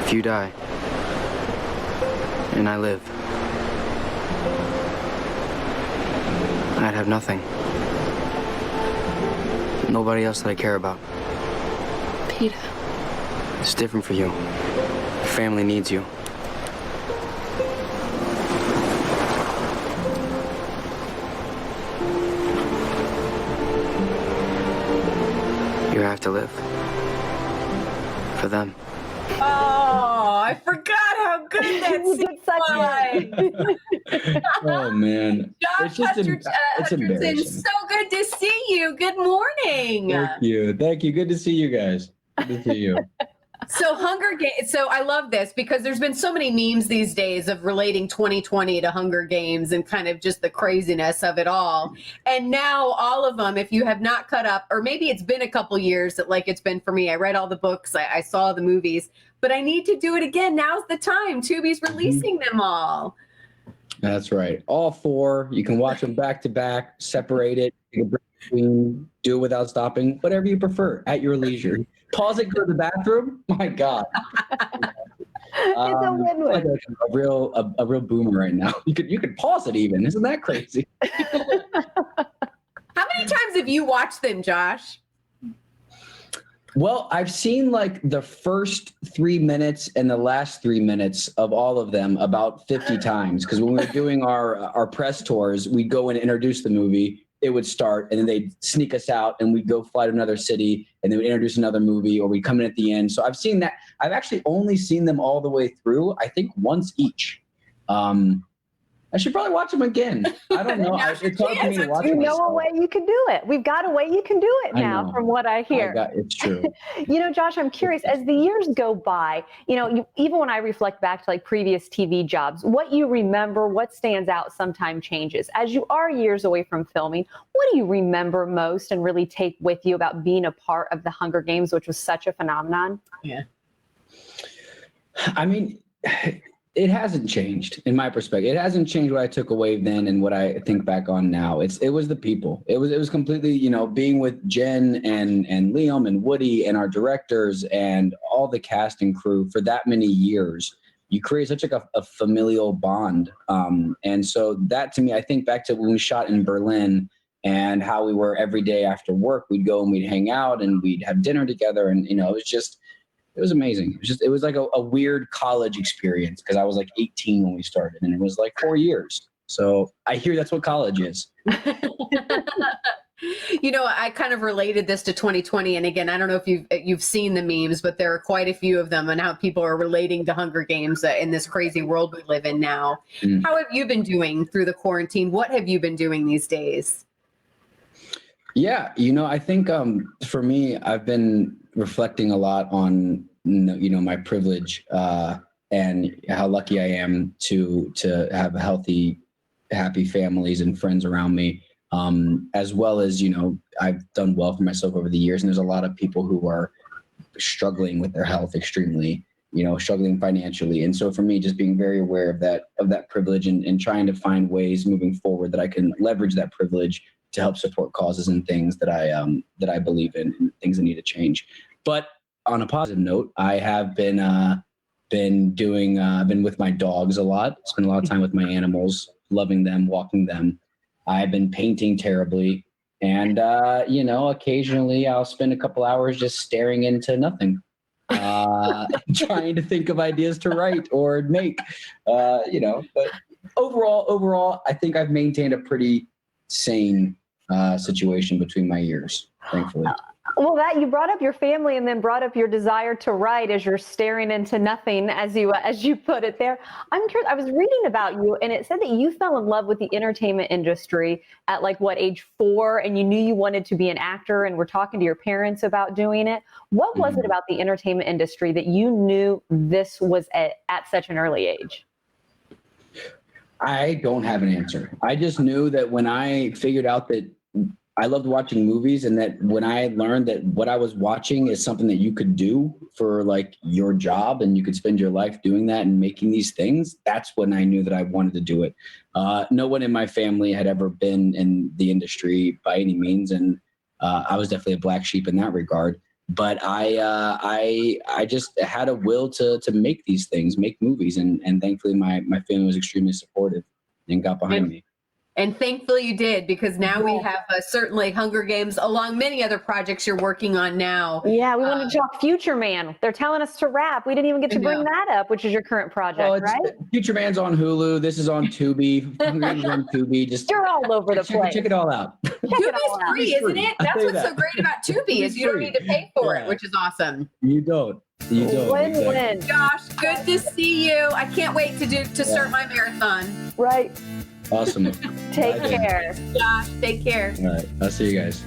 If you die, and I live, I'd have nothing. Nobody else that I care about. Peter. It's different for you. Your family needs you. You have to live. For them. Oh, I forgot how good that scene was. Oh man, Josh it's just Hutcherson, it's embarrassing. so good to see you. Good morning. Thank you. Good to see you guys. Good to see you. So Hunger Games. So I love this because there's been so many memes these days of relating 2020 to Hunger Games and kind of just the craziness of it all. And now all of them, if you have not caught up, or maybe it's been a couple years that like it's been for me. I read all the books, I saw the movies, but I need to do it again. Now's the time. Tubi's releasing them all. That's right. All four. You can watch them back to back, separated. You can break between, do it without stopping, whatever you prefer, at your leisure. Pause it, go to the bathroom. My God. It's a win-win. Like a real boomer right now. You could pause it even. Isn't that crazy? How many times have you watched them, Josh? Well, I've seen like the first 3 minutes and the last 3 minutes of all of them about 50 times. Because when we were doing our press tours, we'd go and introduce the movie. It would start, and then they'd sneak us out, and we'd go fly to another city, and they would introduce another movie, or we'd come in at the end. So I've seen that. I've actually only seen them all the way through, I think once each. I should probably watch them again. I don't know. It's hard for me to watch You know myself. a way you can do it. We've got a way you can do it now, from what I hear. It's true. Josh, I'm curious, as the years go by, even when I reflect back to like previous TV jobs, what you remember, what stands out sometimes changes. As you are years away from filming, what do you remember most and really take with you about being a part of the Hunger Games, which was such a phenomenon? Yeah. I mean, it hasn't changed in my perspective. It hasn't changed what I took away then and what I think back on now. It was the people. It was completely, being with Jen and Liam and Woody and our directors and all the cast and crew for that many years. You create such like a familial bond. And so that to me, I think back to when we shot in Berlin and how we were every day after work, we'd go and we'd hang out and we'd have dinner together. And, it was amazing. It was like a weird college experience because I was like 18 when we started and it was like 4 years. So I hear that's what college is. I kind of related this to 2020. And again, I don't know if you've seen the memes, but there are quite a few of them and how people are relating to Hunger Games in this crazy world we live in now. How have you been doing through the quarantine? What have you been doing these days? Yeah, I think for me, I've been reflecting a lot on my privilege and how lucky I am to have healthy, happy families and friends around me, as well as I've done well for myself over the years, and there's a lot of people who are struggling with their health extremely, struggling financially, and so for me, just being very aware of that privilege and trying to find ways moving forward that I can leverage that privilege to help support causes and things that I believe in and things that need to change. But on a positive note, I have been with my dogs a lot, spent a lot of time with my animals, loving them, walking them. I've been painting terribly. And, occasionally I'll spend a couple hours just staring into nothing, trying to think of ideas to write or make, but overall, I think I've maintained a pretty sane situation between my years, thankfully. Well, you brought up your family and then brought up your desire to write as you're staring into nothing, as you put it there. I'm curious. I was reading about you, and it said that you fell in love with the entertainment industry at age 4, and you knew you wanted to be an actor, and were talking to your parents about doing it. What was it about the entertainment industry that you knew this was at such an early age? I don't have an answer. I just knew that when I figured out that I loved watching movies, and that when I learned that what I was watching is something that you could do for your job and you could spend your life doing that and making these things, that's when I knew that I wanted to do it. No one in my family had ever been in the industry by any means. And I was definitely a black sheep in that regard. But I just had a will to make these things, make movies, and thankfully my family was extremely supportive and got behind me. And thankfully you did, because now we have certainly Hunger Games, along many other projects you're working on now. Yeah, we want to talk Future Man. They're telling us to wrap. We didn't even get to bring that up, which is your current project, right? Future Man's on Hulu. This is on Tubi. Hunger Games is on Tubi. Just you're all over the place. Check it all out. Tubi's free, isn't it? That's what's so great about Tubi is you don't need to pay for it, which is awesome. You don't. Win-win. Josh, good to see you. I can't wait to start my marathon. Right. Awesome. Take care. Josh, take care. All right. I'll see you guys.